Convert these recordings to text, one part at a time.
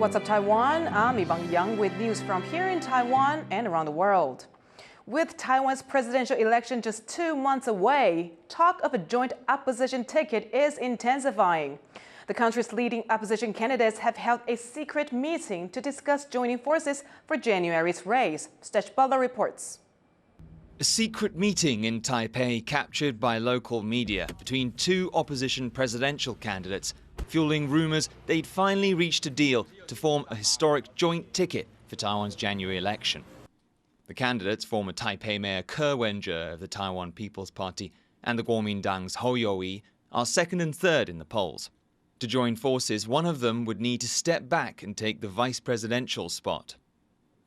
What's up, Taiwan? I'm Yvonne Young with news from here in Taiwan and around the world. With Taiwan's presidential election just 2 months away, talk of a joint opposition ticket is intensifying. The country's leading opposition candidates have held a secret meeting to discuss joining forces for January's race. Stech Butler reports. A secret meeting in Taipei captured by local media between two opposition presidential candidates, fueling rumours they'd finally reached a deal to form a historic joint ticket for Taiwan's January election. The candidates, former Taipei Mayor Ke Wen-je of the Taiwan People's Party and the Kuomintang's Hou You-yi, are second and third in the polls. To join forces, one of them would need to step back and take the vice presidential spot.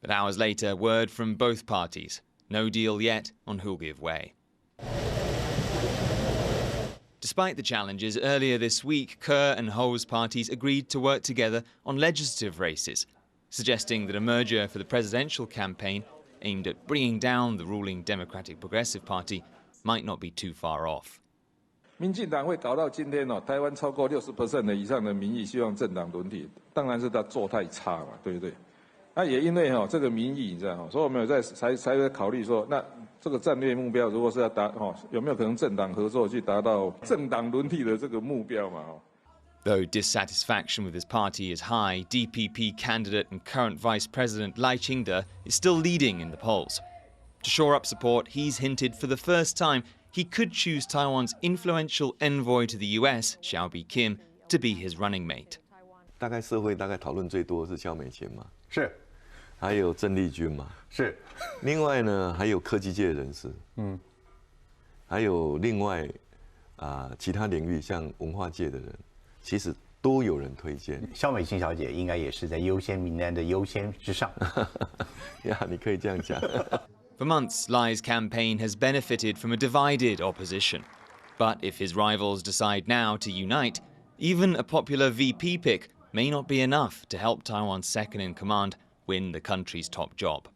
But hours later, word from both parties. No deal yet on who'll give way. Despite the challenges, earlier this week, Ke and Hou's parties agreed to work together on legislative races, suggesting that a merger for the presidential campaign, aimed at bringing down the ruling Democratic Progressive Party, might not be too far off. 民进党会搞到今天台湾超过60%以上的民意希望政党轮替，当然是他做太差嘛，对不对？那也因为这个民意，你知道所以我们有才会考虑说，那这个战略目标如果是要有没有可能政党合作去达到政党轮替的这个目标嘛Though dissatisfaction with his party is high, DPP candidate and current Vice President Lai Ching-te is still leading in the polls. To shore up support, he's hinted for the first time he could choose Taiwan's influential envoy to the US, Xiaobi Kim, to be his running mate. 大概社会讨论最多是萧美琴嘛，是，还有郑丽君嘛，是，另外呢还有科技界人士，还有另外其他领域像文化界的人。 其实都有人推荐，萧美琴小姐应该也是在优先名单的优先之上。呀，你可以这样讲。For months, Lai's campaign has benefited from a divided opposition. But if his rivals decide now to unite, even a popular VP pick may not be enough to help Taiwan's second-in-command win the country's top job.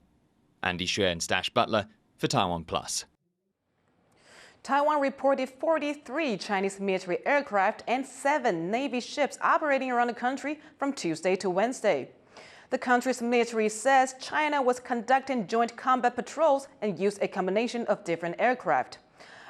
Andy Xue and Stech Butler for TaiwanPlus. Taiwan reported 43 Chinese military aircraft and 7 Navy ships operating around the country from Tuesday to Wednesday. The country's military says China was conducting joint combat patrols and used a combination of different aircraft.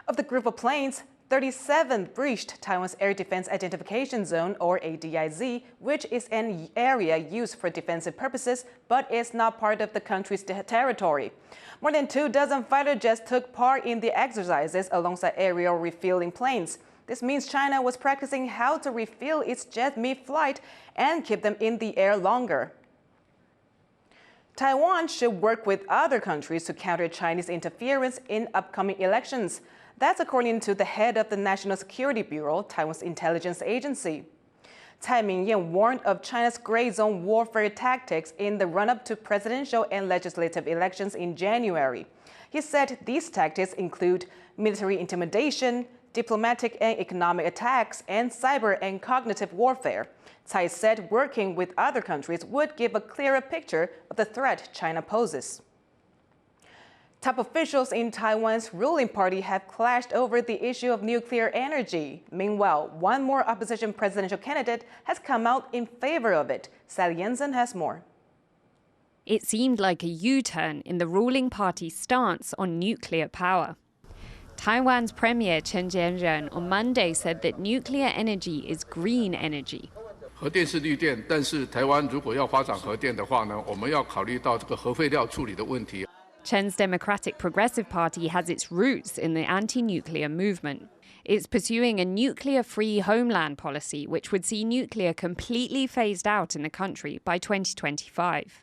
Of the group of planes, 37 breached Taiwan's Air Defense Identification Zone, or ADIZ, which is an area used for defensive purposes but is not part of the country's territory. More than 24 fighter jets took part in the exercises alongside aerial refueling planes. This means China was practicing how to refuel its jets mid-flight and keep them in the air longer. Taiwan should work with other countries to counter Chinese interference in upcoming elections. That's according to the head of the National Security Bureau, Taiwan's intelligence agency. Tsai Ming-yen warned of China's gray zone warfare tactics in the run-up to presidential and legislative elections in January. He said these tactics include military intimidation, diplomatic and economic attacks, and cyber and cognitive warfare. Tsai said working with other countries would give a clearer picture of the threat China poses. Top officials in Taiwan's ruling party have clashed over the issue of nuclear energy. Meanwhile, one more opposition presidential candidate has come out in favor of it. Sally Jensen has more. It seemed like a U-turn in the ruling party's stance on nuclear power. Taiwan's Premier Chen Jianren on Monday said that nuclear energy is green energy. 核电是绿电，但是台湾如果要发展核电的话呢，我们要考虑到这个核废料处理的问题。 Chen's Democratic Progressive Party has its roots in the anti-nuclear movement. It's pursuing a nuclear-free homeland policy which would see nuclear completely phased out in the country by 2025.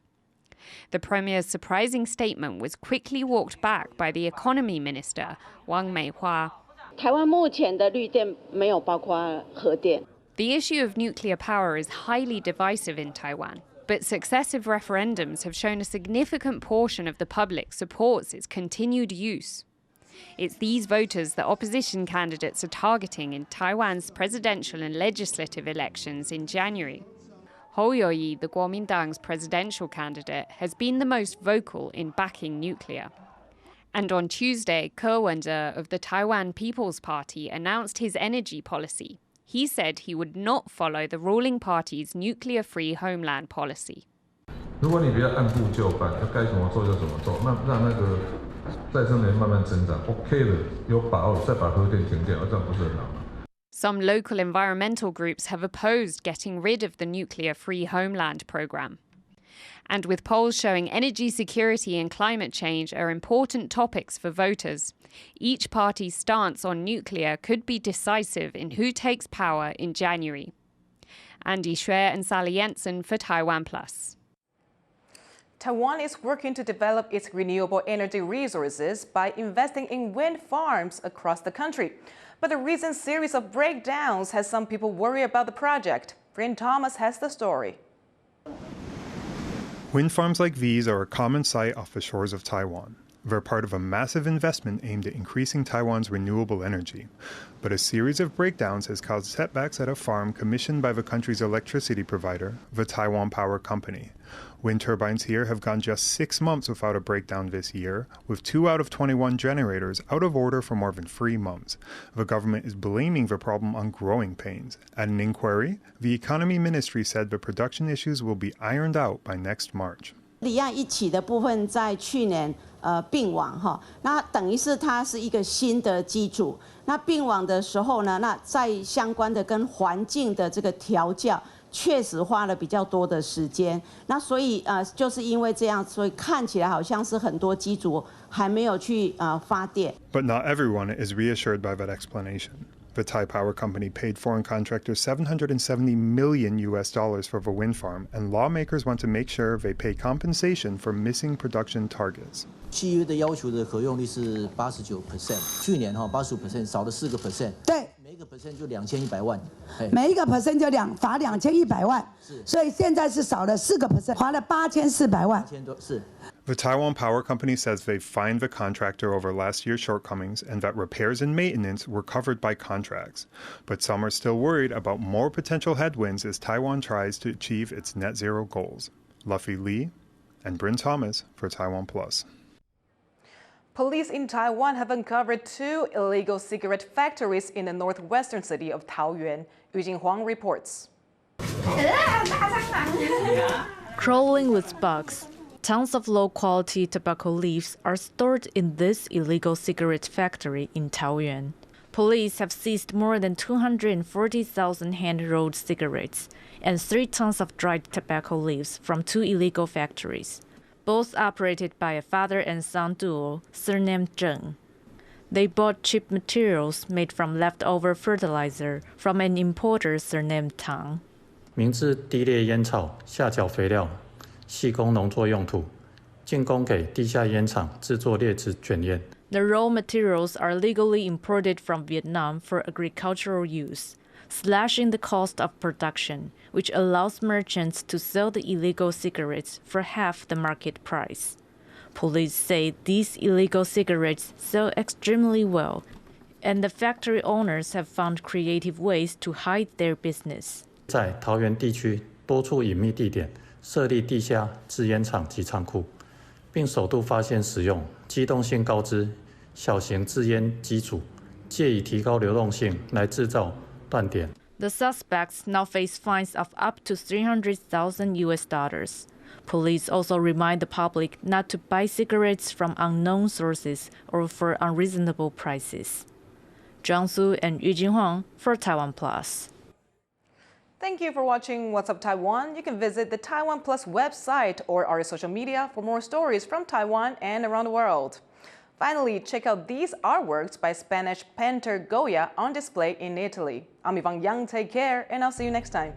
The Premier's surprising statement was quickly walked back by the Economy Minister, Wang Meihua. 台湾目前的绿电没有包括核电。 The issue of nuclear power is highly divisive in Taiwan. But successive referendums have shown a significant portion of the public supports its continued use. It's these voters that opposition candidates are targeting in Taiwan's presidential and legislative elections in January. Hou You-yi, the Kuomintang's presidential candidate, has been the most vocal in backing nuclear. And on Tuesday, Ke Wen-je of the Taiwan People's Party announced his energy policy, He said he would not follow the ruling party's nuclear-free homeland policy. 如果你不要按部就班，要该怎么做就怎么做，那让那个再生能源慢慢增长 ，OK 的，有把握再把核电停掉，这样不是很好吗？ Some local environmental groups have opposed getting rid of the nuclear-free homeland program. And with polls showing energy security and climate change are important topics for voters, each party's stance on nuclear could be decisive in who takes power in January. Andy Schwer and Sally Jensen for TaiwanPlus. Taiwan is working to develop its renewable energy resources by investing in wind farms across the country. But the recent series of breakdowns has some people worried about the project. Bryn Thomas has the story. Wind farms like these are a common sight off the shores of Taiwan. They're part of a massive investment aimed at increasing Taiwan's renewable energy. But a series of breakdowns has caused setbacks at a farm commissioned by the country's electricity provider, the Taiwan Power Company. Wind turbines here have gone just 6 months without a breakdown this year, with 2 out of 21 generators out of order for more than 3 months. The government is blaming the problem on growing pains. At an inquiry, the Economy Ministry said the production issues will be ironed out by next March. 离岸一起的部分在去年并网哈，那等于是它是一个新的机组。那并网的时候呢，那在相关的跟环境的这个调教，确实花了比较多的时间。那所以就是因为这样，所以看起来好像是很多机组还没有去发电。But not everyone is reassured by that explanation. The Thai Power Company paid foreign contractors $770 million for the wind farm, and lawmakers want to make sure they pay compensation for missing production targets. 契约的要求的可用率是89%，去年85%少了4%。对，每一个 percent 就2100万，每一个 percent 就罚2100万，所以现在是少了4%，罚了8400万。8000多是。 The Taiwan Power Company says they fined the contractor over last year's shortcomings and that repairs and maintenance were covered by contracts. But some are still worried about more potential headwinds as Taiwan tries to achieve its net zero goals. Luffy Lee and Bryn Thomas for TaiwanPlus. Police in Taiwan have uncovered 2 illegal cigarette factories in the northwestern city of Taoyuan. Yvonne reports. Crawling with bugs, tons of low-quality tobacco leaves are stored in this illegal cigarette factory in Taoyuan. Police have seized more than 240,000 hand-rolled cigarettes and 3 tons of dried tobacco leaves from 2 illegal factories, both operated by a father and son duo surnamed Zheng. They bought cheap materials made from leftover fertilizer from an importer surnamed Tang. 明制低劣烟草下脚肥料，细工农作用途，进攻给地下烟厂制作劣质卷烟。The raw materials are legally imported from Vietnam for agricultural use, slashing the cost of production, which allows merchants to sell the illegal cigarettes for half the market price. Police say these illegal cigarettes sell extremely well, and the factory owners have found creative ways to hide their business. 在桃园地区多处隐秘地点设立地下制烟厂及仓库，并首度发现使用机动性高之小型制烟机组，借以提高流动性来制造断点。The suspects now face fines of up to $300,000. Police also remind the public not to buy cigarettes from unknown sources or for unreasonable prices. Zhang Su and Yujin Huang for TaiwanPlus. Thank you for watching What's Up Taiwan. You can visit the TaiwanPlus website or our social media for more stories from Taiwan and around the world. Finally, check out these artworks by Spanish painter Goya on display in Italy. I'm Yvonne Young. Take care, and I'll see you next time.